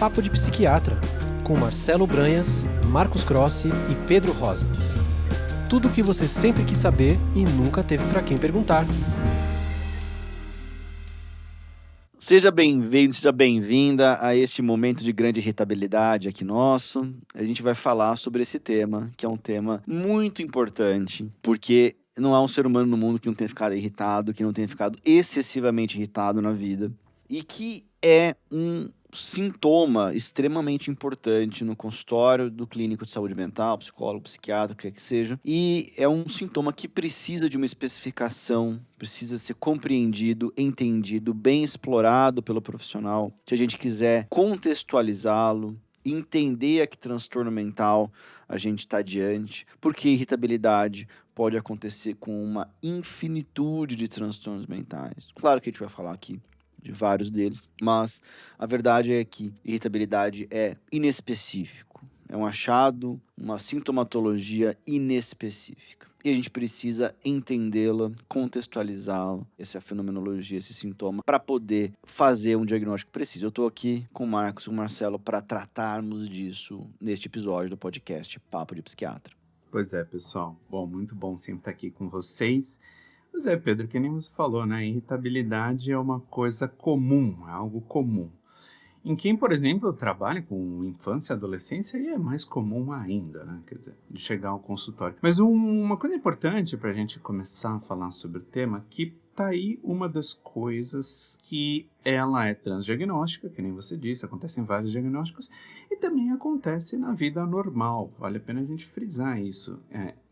Papo de Psiquiatra, com Marcelo Branhas, Marcos Crossi e Pedro Rosa. Tudo o que você sempre quis saber e nunca teve para quem perguntar. Seja bem-vindo, seja bem-vinda a este momento de grande irritabilidade aqui nosso. A gente vai falar sobre esse tema, que é um tema muito importante, porque não há um ser humano no mundo que não tenha ficado irritado, que não tenha ficado excessivamente irritado na vida, e que é um sintoma extremamente importante no consultório do clínico de saúde mental, psicólogo, psiquiatra, o que quer que seja, e é um sintoma que precisa de uma especificação, precisa ser compreendido, entendido, bem explorado pelo profissional. Se a gente quiser contextualizá-lo, entender a que transtorno mental a gente está diante, porque irritabilidade pode acontecer com uma infinitude de transtornos mentais. Claro que a gente vai falar aqui de vários deles, mas a verdade é que irritabilidade é inespecífico. É um achado, uma sintomatologia inespecífica. E a gente precisa entendê-la, contextualizá-la, essa fenomenologia, esse sintoma, para poder fazer um diagnóstico preciso. Eu estou aqui com o Marcos e o Marcelo para tratarmos disso neste episódio do podcast Papo de Psiquiatra. Pois é, pessoal. Bom, muito bom sempre estar aqui com vocês. Pois é, Pedro, que nem você falou, né? Irritabilidade é uma coisa comum, é algo comum. Em quem, por exemplo, trabalha com infância e adolescência, aí é mais comum ainda, né? Quer dizer, de chegar ao consultório. Mas uma coisa importante para a gente começar a falar sobre o tema, que tá aí uma das coisas que ela é transdiagnóstica, que nem você disse, acontecem vários diagnósticos, e também acontece na vida normal. Vale a pena a gente frisar isso.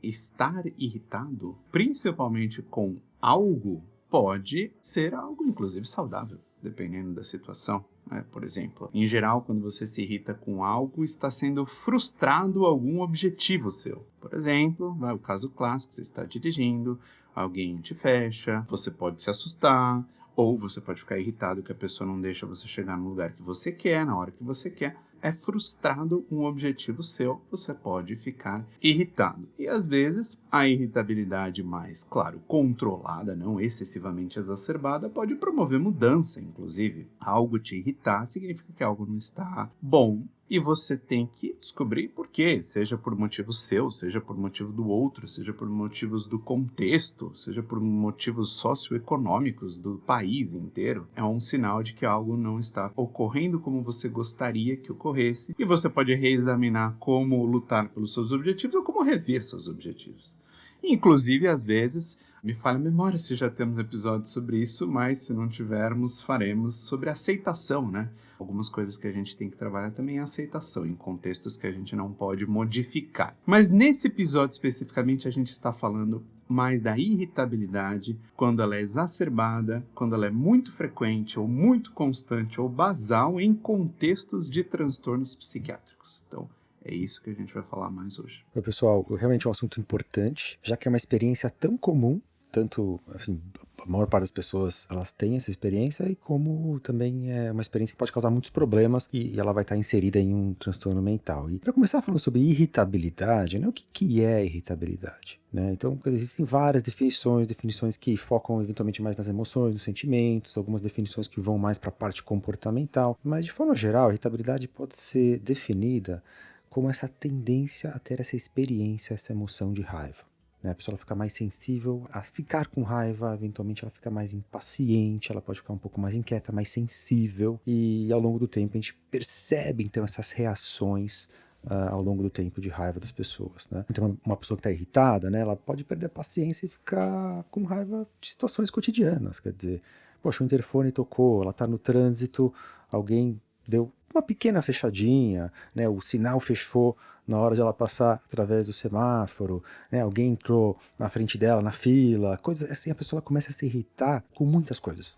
Estar irritado, principalmente com algo, pode ser algo, inclusive, saudável, dependendo da situação. Por exemplo, em geral, quando você se irrita com algo, está sendo frustrado algum objetivo seu. Por exemplo, o caso clássico, você está dirigindo, alguém te fecha, você pode se assustar, ou você pode ficar irritado que a pessoa não deixa você chegar no lugar que você quer, na hora que você quer. É frustrado um objetivo seu, você pode ficar irritado. E às vezes a irritabilidade mais, claro, controlada, não excessivamente exacerbada, pode promover mudança, inclusive. Algo te irritar significa que algo não está bom. E você tem que descobrir por quê, seja por motivo seu, seja por motivo do outro, seja por motivos do contexto, seja por motivos socioeconômicos do país inteiro. É um sinal de que algo não está ocorrendo como você gostaria que ocorresse, e você pode reexaminar como lutar pelos seus objetivos ou como rever seus objetivos. Inclusive, às vezes, me falha a memória se já temos episódios sobre isso, mas se não tivermos, faremos sobre aceitação, né? Algumas coisas que a gente tem que trabalhar também é aceitação, em contextos que a gente não pode modificar. Mas nesse episódio especificamente a gente está falando mais da irritabilidade, quando ela é exacerbada, quando ela é muito frequente ou muito constante ou basal em contextos de transtornos psiquiátricos. Então, é isso que a gente vai falar mais hoje. Oi, pessoal, realmente é um assunto importante, já que é uma experiência tão comum, tanto, assim, a maior parte das pessoas, elas têm essa experiência, e como também é uma experiência que pode causar muitos problemas, e ela vai estar inserida em um transtorno mental. E para começar falando sobre irritabilidade, né, o que é irritabilidade? Né? Então, existem várias definições que focam eventualmente mais nas emoções, nos sentimentos, algumas definições que vão mais para a parte comportamental, mas de forma geral, a irritabilidade pode ser definida como essa tendência a ter essa experiência, essa emoção de raiva. A pessoa fica mais sensível a ficar com raiva, eventualmente ela fica mais impaciente, ela pode ficar um pouco mais inquieta, mais sensível, e ao longo do tempo a gente percebe então essas reações ao longo do tempo de raiva das pessoas. Né? Então uma pessoa que está irritada, né, ela pode perder a paciência e ficar com raiva de situações cotidianas, quer dizer, poxa, o interfone tocou, ela está no trânsito, alguém deu uma pequena fechadinha, né, o sinal fechou na hora de ela passar através do semáforo, né, alguém entrou na frente dela na fila, coisas assim, a pessoa começa a se irritar com muitas coisas.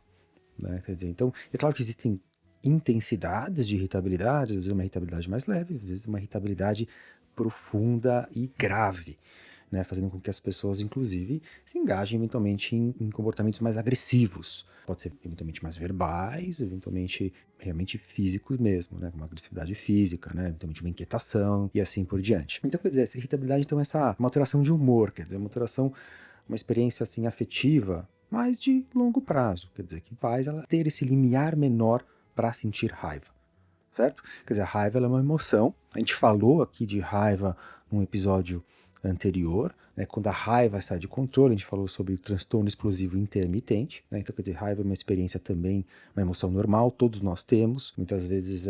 Né, quer dizer, então, é claro que existem intensidades de irritabilidade, às vezes uma irritabilidade mais leve, às vezes uma irritabilidade profunda e grave. Né, fazendo com que as pessoas, inclusive, se engajem eventualmente em comportamentos mais agressivos. Pode ser eventualmente mais verbais, eventualmente realmente físicos mesmo, né, uma agressividade física, né, eventualmente uma inquietação e assim por diante. Então, quer dizer, essa irritabilidade então, é uma alteração de humor, quer dizer, uma experiência assim, afetiva, mas de longo prazo, quer dizer, que faz ela ter esse limiar menor para sentir raiva. certo? Quer dizer, a raiva ela é uma emoção. A gente falou aqui de raiva num episódio anterior, né? Quando a raiva sai de controle, a gente falou sobre transtorno explosivo intermitente, né? Então, quer dizer, raiva é uma experiência também, uma emoção normal, todos nós temos. Muitas vezes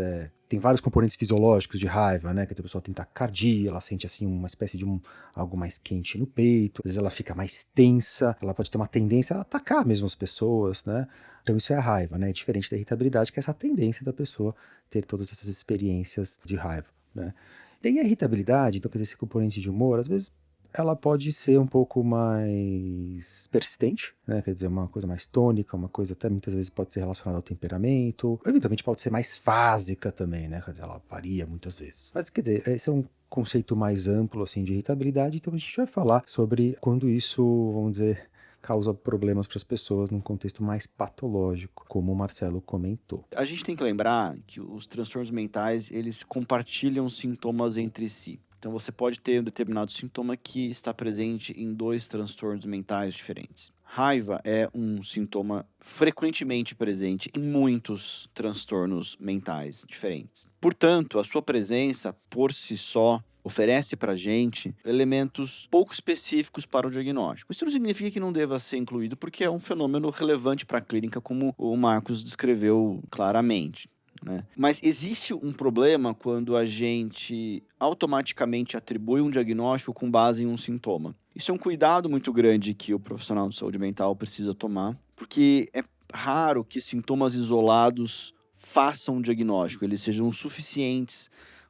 tem vários componentes fisiológicos de raiva, né? Quer dizer, a pessoa tem taquicardia, ela sente assim uma espécie de algo mais quente no peito, às vezes ela fica mais tensa, ela pode ter uma tendência a atacar mesmo as pessoas, né? Então isso é a raiva, né? É diferente da irritabilidade, que é essa tendência da pessoa ter todas essas experiências de raiva, né? Tem a irritabilidade, então quer dizer, esse componente de humor, às vezes ela pode ser um pouco mais persistente, né? Quer dizer, uma coisa mais tônica, uma coisa até muitas vezes pode ser relacionada ao temperamento, eventualmente pode ser mais fásica também, né? Quer dizer, ela varia muitas vezes. Mas quer dizer, esse é um conceito mais amplo assim de irritabilidade, então a gente vai falar sobre quando isso, vamos dizer, causa problemas para as pessoas num contexto mais patológico, como o Marcelo comentou. A gente tem que lembrar que os transtornos mentais, eles compartilham sintomas entre si. Então, você pode ter um determinado sintoma que está presente em 2 transtornos mentais diferentes. Raiva é um sintoma frequentemente presente em muitos transtornos mentais diferentes. Portanto, a sua presença, por si só, oferece para a gente elementos pouco específicos para o diagnóstico. Isso não significa que não deva ser incluído, porque é um fenômeno relevante para a clínica, como o Marcos descreveu claramente, né? Mas existe um problema quando a gente automaticamente atribui um diagnóstico com base em um sintoma. Isso é um cuidado muito grande que o profissional de saúde mental precisa tomar, porque é raro que sintomas isolados façam um diagnóstico, eles sejam suficientes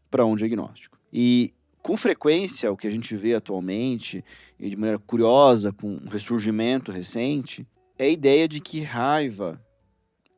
para um diagnóstico. E com frequência, o que a gente vê atualmente, e de maneira curiosa, com um ressurgimento recente, é a ideia de que raiva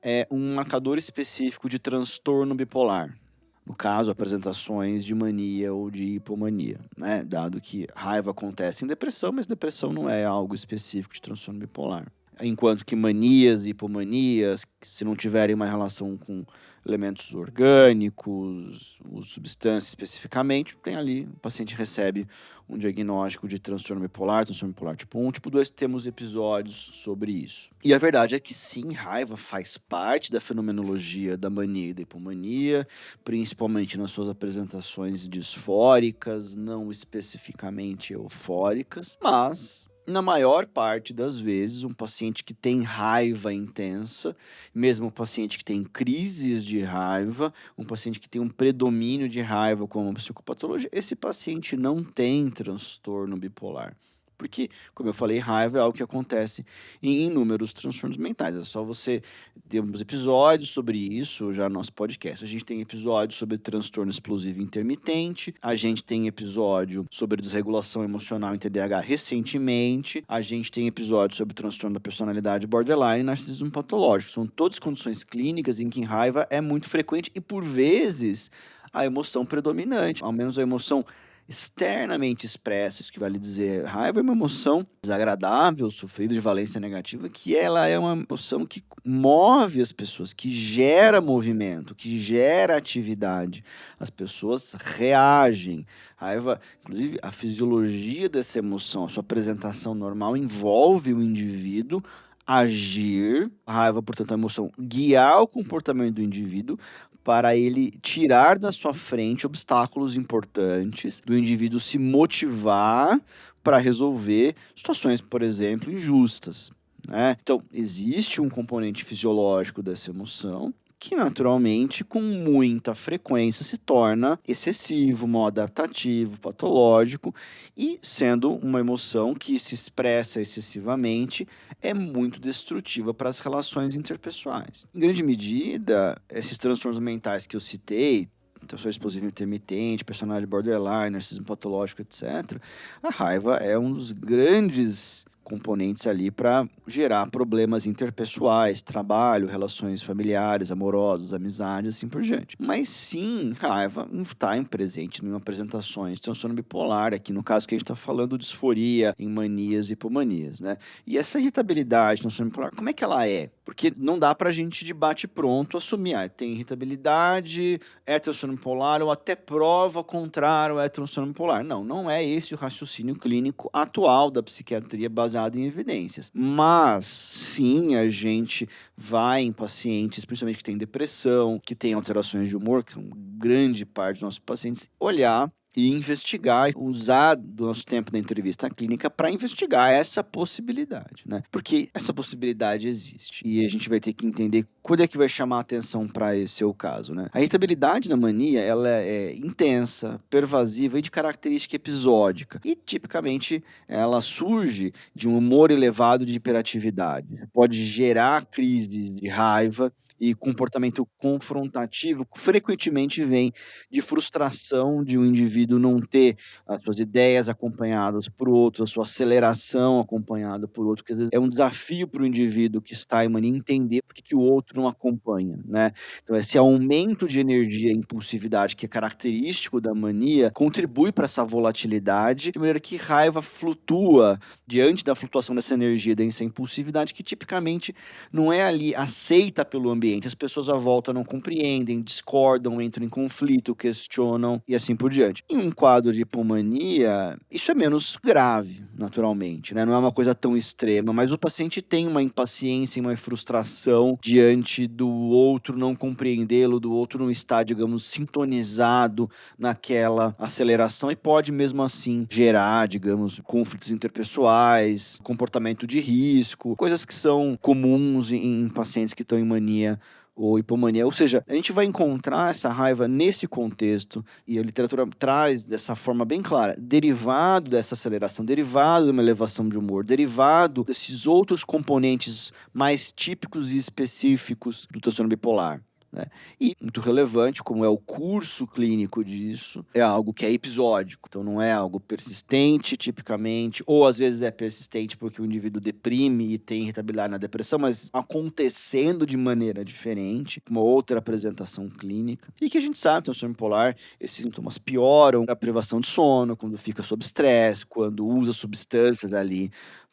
é um marcador específico de transtorno bipolar. No caso, apresentações de mania ou de hipomania, né? Dado que raiva acontece em depressão, mas depressão não é algo específico de transtorno bipolar. Enquanto que manias e hipomanias, se não tiverem uma relação com elementos orgânicos, ou substâncias especificamente, tem ali, o paciente recebe um diagnóstico de transtorno bipolar tipo 1, tipo 2, temos episódios sobre isso. E a verdade é que sim, raiva faz parte da fenomenologia da mania e da hipomania, principalmente nas suas apresentações disfóricas, não especificamente eufóricas, mas na maior parte das vezes, um paciente que tem raiva intensa, mesmo um paciente que tem crises de raiva, um paciente que tem um predomínio de raiva como uma psicopatologia, esse paciente não tem transtorno bipolar. Porque, como eu falei, raiva é algo que acontece em inúmeros transtornos mentais. É só você ter uns episódios sobre isso já no nosso podcast. A gente tem episódio sobre transtorno explosivo intermitente, a gente tem episódio sobre desregulação emocional em TDAH recentemente, a gente tem episódio sobre transtorno da personalidade borderline e narcisismo patológico. São todas condições clínicas em que raiva é muito frequente e, por vezes, a emoção predominante, ao menos a emoção externamente expressa, isso que vale dizer, raiva é uma emoção desagradável, sofrida de valência negativa, que ela é uma emoção que move as pessoas, que gera movimento, que gera atividade. As pessoas reagem. Raiva, inclusive, a fisiologia dessa emoção, a sua apresentação normal envolve o indivíduo agir, a raiva, portanto, é uma emoção, guiar o comportamento do indivíduo para ele tirar da sua frente obstáculos importantes, do indivíduo se motivar para resolver situações, por exemplo, injustas, né? Então, existe um componente fisiológico dessa emoção que, naturalmente, com muita frequência se torna excessivo, mal adaptativo, patológico, e sendo uma emoção que se expressa excessivamente, é muito destrutiva para as relações interpessoais. Em grande medida, esses transtornos mentais que eu citei, transtorno explosivo intermitente, personalidade borderline, narcisismo patológico, etc., a raiva é um dos grandes componentes ali para gerar problemas interpessoais, trabalho, relações familiares, amorosas, amizades, assim por diante. Mas sim, raiva está presente em apresentações de transtorno bipolar, aqui no caso que a gente está falando, disforia em manias e hipomanias, né? E essa irritabilidade, transtorno bipolar, como é que ela é? Porque não dá pra gente de bate-pronto assumir, tem irritabilidade, é transtorno bipolar ou até prova contrária é transtorno bipolar. Não, não é esse o raciocínio clínico atual da psiquiatria baseado em evidências. Mas, sim, a gente vai em pacientes, principalmente que têm depressão, que têm alterações de humor, que são grande parte dos nossos pacientes, olhar e investigar, usar do nosso tempo da entrevista clínica para investigar essa possibilidade, né? Porque essa possibilidade existe e a gente vai ter que entender quando é que vai chamar a atenção para esse seu caso, né? A irritabilidade na mania, ela é intensa, pervasiva e de característica episódica e tipicamente ela surge de um humor elevado de hiperatividade. Pode gerar crises de raiva e comportamento confrontativo frequentemente vem de frustração de um indivíduo não ter as suas ideias acompanhadas por outro, a sua aceleração acompanhada por outro, que às vezes é um desafio para o indivíduo que está em mania entender por que que o outro não acompanha, né. Então esse aumento de energia e impulsividade que é característico da mania, contribui para essa volatilidade, de maneira que raiva flutua diante da flutuação dessa energia, dessa impulsividade que tipicamente não é ali aceita pelo ambiente. As pessoas à volta não compreendem, discordam, entram em conflito, questionam e assim por diante. Em um quadro de hipomania, isso é menos grave, naturalmente, né? Não é uma coisa tão extrema, mas o paciente tem uma impaciência e uma frustração diante do outro não compreendê-lo, do outro não estar, digamos, sintonizado naquela aceleração e pode mesmo assim gerar, digamos, conflitos interpessoais, comportamento de risco, coisas que são comuns em pacientes que estão em mania ou hipomania. Ou seja, a gente vai encontrar essa raiva nesse contexto e a literatura traz dessa forma bem clara, derivado dessa aceleração, derivado de uma elevação de humor, derivado desses outros componentes mais típicos e específicos do transtorno bipolar, né? E muito relevante, como é o curso clínico disso, é algo que é episódico, então não é algo persistente, tipicamente, ou às vezes é persistente porque o indivíduo deprime e tem irritabilidade na depressão, mas acontecendo de maneira diferente, uma outra apresentação clínica, e que a gente sabe, transtorno bipolar, esses sintomas pioram, a privação de sono, quando fica sob estresse, quando usa substâncias ali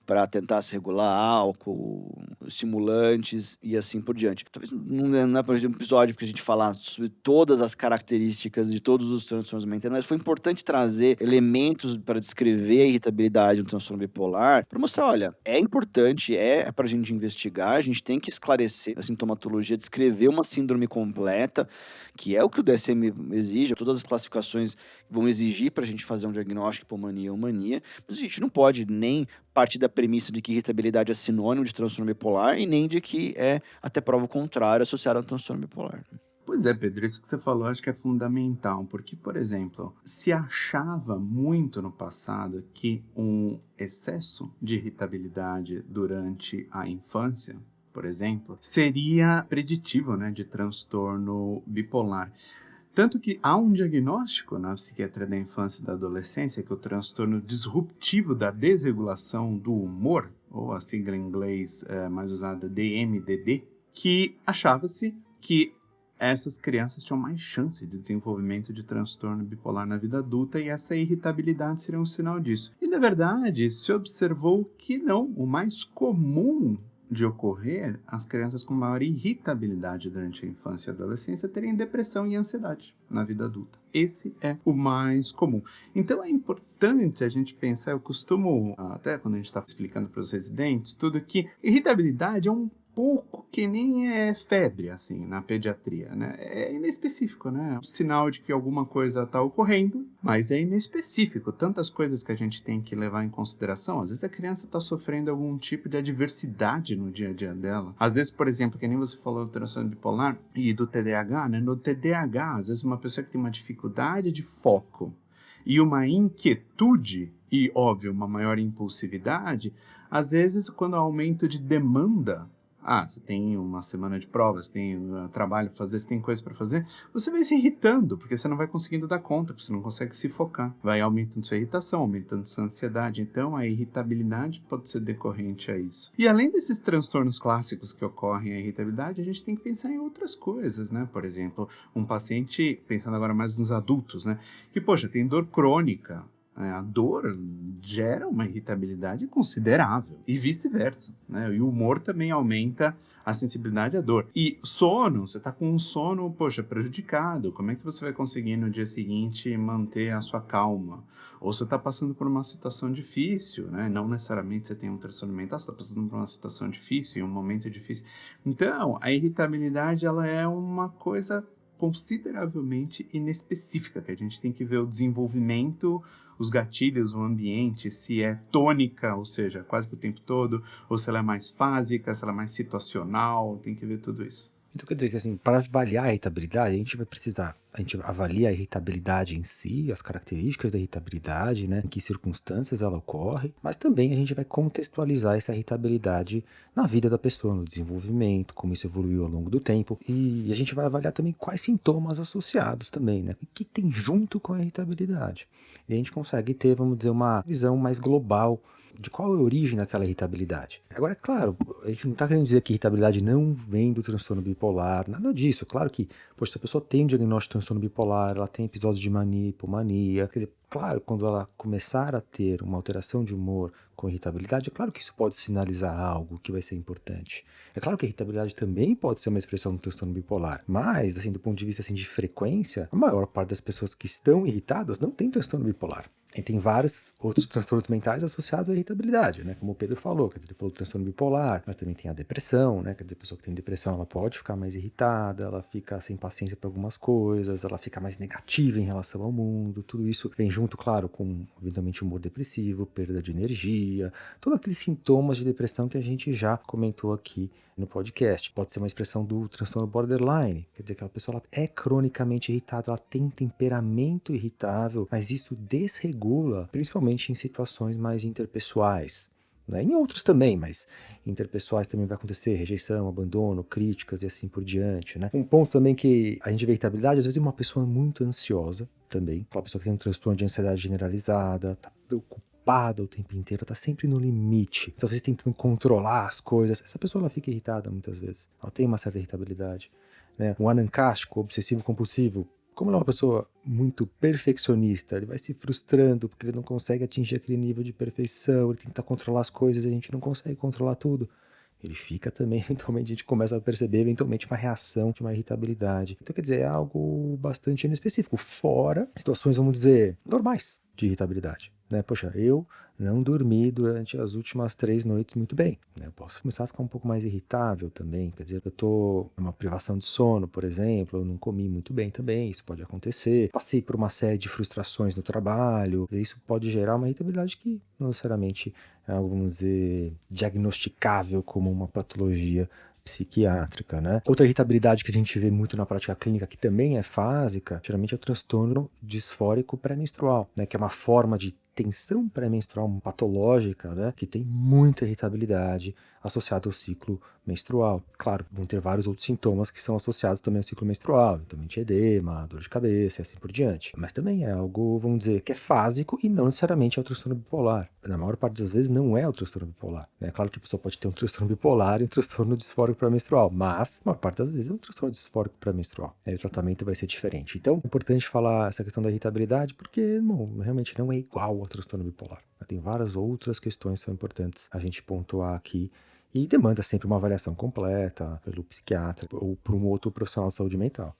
para tentar se regular, álcool, estimulantes e assim por diante. Talvez não é para um episódio que a gente falar sobre todas as características de todos os transtornos mentais, mas foi importante trazer elementos para descrever a irritabilidade do transtorno bipolar, para mostrar, olha, é importante, é para a gente investigar, a gente tem que esclarecer a sintomatologia, descrever uma síndrome completa, que é o que o DSM exige, todas as classificações vão exigir para a gente fazer um diagnóstico de hipomania ou mania, mas a gente não pode nem partir da premissa de que irritabilidade é sinônimo de transtorno bipolar e nem de que é até prova contrária associada ao transtorno bipolar. Pois é, Pedro, isso que você falou acho que é fundamental, porque, por exemplo, se achava muito no passado que um excesso de irritabilidade durante a infância, por exemplo, seria preditivo, né, de transtorno bipolar. Tanto que há um diagnóstico na psiquiatria da infância e da adolescência, que é o transtorno disruptivo da desregulação do humor, ou a sigla em inglês mais usada DMDD, que achava-se que essas crianças tinham mais chance de desenvolvimento de transtorno bipolar na vida adulta e essa irritabilidade seria um sinal disso. E, na verdade, se observou que não, o mais comum de ocorrer, as crianças com maior irritabilidade durante a infância e a adolescência terem depressão e ansiedade na vida adulta. Esse é o mais comum. Então é importante a gente pensar, eu costumo, até quando a gente está explicando para os residentes, tudo que irritabilidade é um pouco que nem é febre, assim, na pediatria, né? É inespecífico, né? Um sinal de que alguma coisa está ocorrendo, mas é inespecífico. Tantas coisas que a gente tem que levar em consideração. Às vezes a criança está sofrendo algum tipo de adversidade no dia a dia dela. Às vezes, por exemplo, que nem você falou do transtorno bipolar e do TDAH, né? No TDAH, às vezes uma pessoa que tem uma dificuldade de foco e uma inquietude e, óbvio, uma maior impulsividade, às vezes quando há aumento de demanda, você tem uma semana de provas, tem trabalho para fazer, você tem coisa para fazer, você vai se irritando, porque você não vai conseguindo dar conta, porque você não consegue se focar. Vai aumentando sua irritação, aumentando sua ansiedade. Então, a irritabilidade pode ser decorrente a isso. E além desses transtornos clássicos que ocorrem a irritabilidade, a gente tem que pensar em outras coisas, né? Por exemplo, um paciente, pensando agora mais nos adultos, né? Que, poxa, tem dor crônica né? A dor gera uma irritabilidade considerável e vice-versa, né? E o humor também aumenta a sensibilidade à dor. E sono, você está com um sono, poxa, prejudicado. Como é que você vai conseguir no dia seguinte manter a sua calma? Ou você está passando por uma situação difícil, né? Não necessariamente você tem um transtorno mental, você está passando por uma situação difícil, em um momento difícil. Então, a irritabilidade, ela é uma coisa consideravelmente inespecífica, que a gente tem que ver o desenvolvimento, os gatilhos, o ambiente, se é tônica, ou seja, quase que o tempo todo, ou se ela é mais fásica, se ela é mais situacional, tem que ver tudo isso. Então quer dizer que assim, para avaliar a irritabilidade, a gente avalia a irritabilidade em si, as características da irritabilidade, né, em que circunstâncias ela ocorre, mas também a gente vai contextualizar essa irritabilidade na vida da pessoa, no desenvolvimento, como isso evoluiu ao longo do tempo, e a gente vai avaliar também quais sintomas associados também, né, o que tem junto com a irritabilidade. E a gente consegue ter, vamos dizer, uma visão mais global de qual é a origem daquela irritabilidade. Agora, é claro, a gente não está querendo dizer que a irritabilidade não vem do transtorno bipolar, nada disso. Claro que, poxa, se a pessoa tem um diagnóstico de transtorno bipolar, ela tem episódios de mania, hipomania, quer dizer, claro, quando ela começar a ter uma alteração de humor com irritabilidade, é claro que isso pode sinalizar algo que vai ser importante. É claro que a irritabilidade também pode ser uma expressão do transtorno bipolar, mas, assim, do ponto de vista assim, de frequência, a maior parte das pessoas que estão irritadas não tem transtorno bipolar. E tem vários outros transtornos mentais associados à irritabilidade, né? Como o Pedro falou, quer dizer, ele falou do transtorno bipolar, mas também tem a depressão, né? Quer dizer, a pessoa que tem depressão, ela pode ficar mais irritada, ela fica sem paciência para algumas coisas, ela fica mais negativa em relação ao mundo, tudo isso vem junto, claro, com, eventualmente, humor depressivo, perda de energia, todos aqueles sintomas de depressão que a gente já comentou aqui no podcast. Pode ser uma expressão do transtorno borderline, quer dizer, aquela pessoa ela é cronicamente irritada, ela tem temperamento irritável, mas isso desregula, principalmente em situações mais interpessoais. Né? Em outros também, mas interpessoais também vai acontecer rejeição, abandono, críticas e assim por diante. Né? Um ponto também que a gente vê irritabilidade, às vezes é uma pessoa muito ansiosa também, aquela pessoa que tem um transtorno de ansiedade generalizada, está preocupada o tempo inteiro, está sempre no limite, então vocês tentando controlar as coisas, essa pessoa ela fica irritada muitas vezes, ela tem uma certa irritabilidade. Né? Um anancástico, obsessivo compulsivo, como ele é uma pessoa muito perfeccionista, ele vai se frustrando porque ele não consegue atingir aquele nível de perfeição, ele tenta controlar as coisas e a gente não consegue controlar tudo. Ele fica também, eventualmente a gente começa a perceber eventualmente uma reação de uma irritabilidade. Então quer dizer, é algo bastante inespecífico, fora situações, vamos dizer, normais de irritabilidade. Né? Poxa, eu não dormi durante as últimas 3 noites muito bem. Né? Eu posso começar a ficar um pouco mais irritável também. Quer dizer, eu estou numa privação de sono, por exemplo, eu não comi muito bem também, isso pode acontecer. Passei por uma série de frustrações no trabalho, isso pode gerar uma irritabilidade que não necessariamente é algo, vamos dizer, diagnosticável como uma patologia psiquiátrica, né? Outra irritabilidade que a gente vê muito na prática clínica, que também é fásica, geralmente é o transtorno disfórico pré-menstrual, né? Que é uma forma de tensão pré-menstrual patológica, né? Que tem muita irritabilidade associada ao ciclo menstrual. Claro, vão ter vários outros sintomas que são associados também ao ciclo menstrual, também edema, dor de cabeça e assim por diante. Mas também é algo, vamos dizer, que é fásico e não necessariamente é o transtorno bipolar. Na maior parte das vezes não é o transtorno bipolar. É claro que a pessoa pode ter um transtorno bipolar e um transtorno disfórico pré-menstrual, mas a maior parte das vezes é um transtorno disfórico pré-menstrual. Aí o tratamento vai ser diferente. Então, é importante falar essa questão da irritabilidade porque, bom, realmente não é igual ao transtorno bipolar. Tem várias outras questões que são importantes a gente pontuar aqui e demanda sempre uma avaliação completa pelo psiquiatra ou por um outro profissional de saúde mental.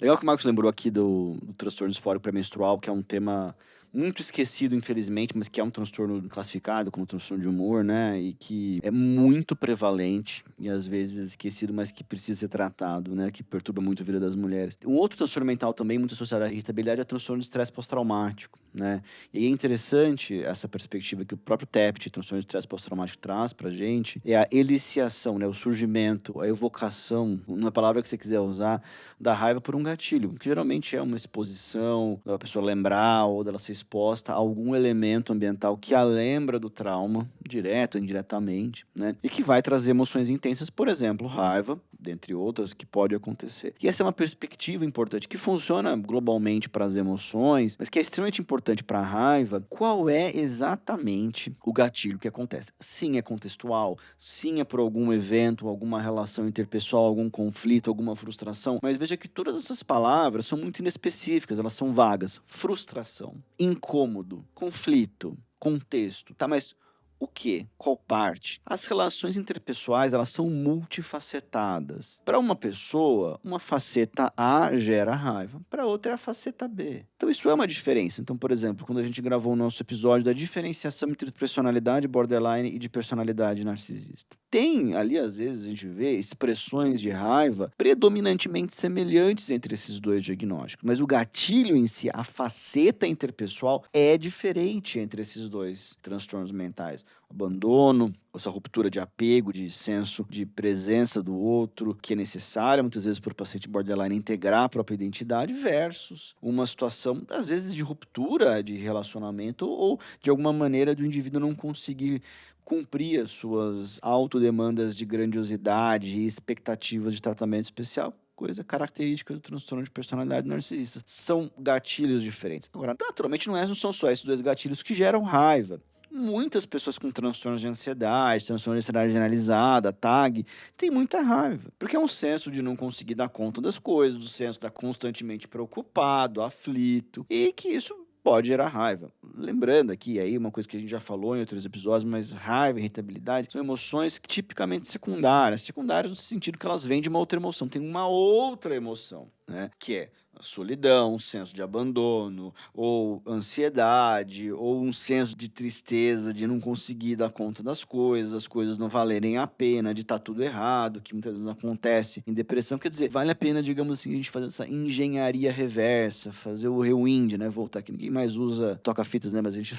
Legal que o Marcos lembrou aqui do transtorno disfórico pré-menstrual, que é um tema muito esquecido, infelizmente, mas que é um transtorno classificado como transtorno de humor, né? E que é muito prevalente e às vezes esquecido, mas que precisa ser tratado, né? Que perturba muito a vida das mulheres. Um outro transtorno mental também muito associado à irritabilidade é o transtorno de estresse pós-traumático, né? E aí é interessante essa perspectiva que o próprio TEPT, transtorno de estresse pós-traumático, traz pra gente, é a eliciação, né? O surgimento, a evocação, uma palavra que você quiser usar, da raiva por um gatilho, que geralmente é uma exposição, da pessoa lembrar ou dela ser exposta a algum elemento ambiental que a lembra do trauma, direto ou indiretamente, né? E que vai trazer emoções intensas, por exemplo, raiva, dentre outras, que pode acontecer. E essa é uma perspectiva importante, que funciona globalmente para as emoções, mas que é extremamente importante para a raiva. Qual é exatamente o gatilho que acontece? Sim, é contextual, sim, é por algum evento, alguma relação interpessoal, algum conflito, alguma frustração, mas veja que todas essas palavras são muito inespecíficas, elas são vagas. Frustração, incômodo, conflito, contexto, tá? Mas o que? Qual parte? As relações interpessoais, elas são multifacetadas. Para uma pessoa, uma faceta A gera raiva, para outra é a faceta B. Então isso é uma diferença. Então, por exemplo, quando a gente gravou o nosso episódio da diferenciação entre personalidade borderline e de personalidade narcisista, tem ali, às vezes, a gente vê expressões de raiva predominantemente semelhantes entre esses dois diagnósticos, mas o gatilho em si, a faceta interpessoal, é diferente entre esses dois transtornos mentais. Abandono, essa ruptura de apego, de senso de presença do outro, que é necessária muitas vezes para o paciente borderline integrar a própria identidade, versus uma situação, às vezes, de ruptura de relacionamento ou de alguma maneira do indivíduo não conseguir cumprir as suas autodemandas de grandiosidade e expectativas de tratamento especial, coisa característica do transtorno de personalidade narcisista. São gatilhos diferentes. Agora, naturalmente, não são só esses dois gatilhos que geram raiva. Muitas pessoas com transtornos de ansiedade, transtorno de ansiedade generalizada, TAG, têm muita raiva. Porque é um senso de não conseguir dar conta das coisas, do senso de estar constantemente preocupado, aflito, e que isso pode gerar raiva. Lembrando aqui, aí uma coisa que a gente já falou em outros episódios, mas raiva e irritabilidade são emoções tipicamente secundárias. Secundárias no sentido que elas vêm de uma outra emoção. Tem uma outra emoção, né? Que é a solidão, um senso de abandono, ou ansiedade, ou um senso de tristeza, de não conseguir dar conta das coisas, as coisas não valerem a pena, de estar tudo errado, que muitas vezes acontece em depressão. Quer dizer, vale a pena, digamos assim, a gente fazer essa engenharia reversa, fazer o rewind, né? Voltar, que ninguém mais usa toca-fitas, né? Mas a gente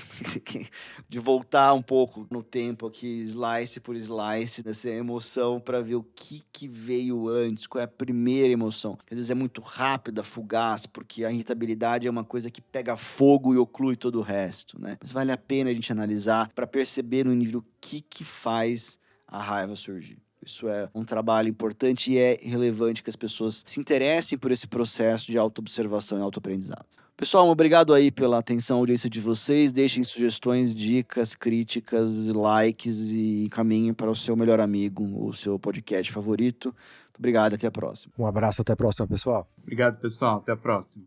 de voltar um pouco no tempo aqui, slice por slice, dessa emoção, para ver o que veio antes, qual é a primeira emoção. Às vezes é muito rápida, fugaz, porque a irritabilidade é uma coisa que pega fogo e oclui todo o resto, né? Mas vale a pena a gente analisar para perceber no indivíduo o que faz a raiva surgir. Isso é um trabalho importante e é relevante que as pessoas se interessem por esse processo de autoobservação e autoaprendizado. Pessoal, obrigado aí pela atenção, audiência de vocês. Deixem sugestões, dicas, críticas, likes e encaminhem para o seu melhor amigo, o seu podcast favorito. Muito obrigado, até a próxima. Um abraço, até a próxima, pessoal. Obrigado, pessoal. Até a próxima.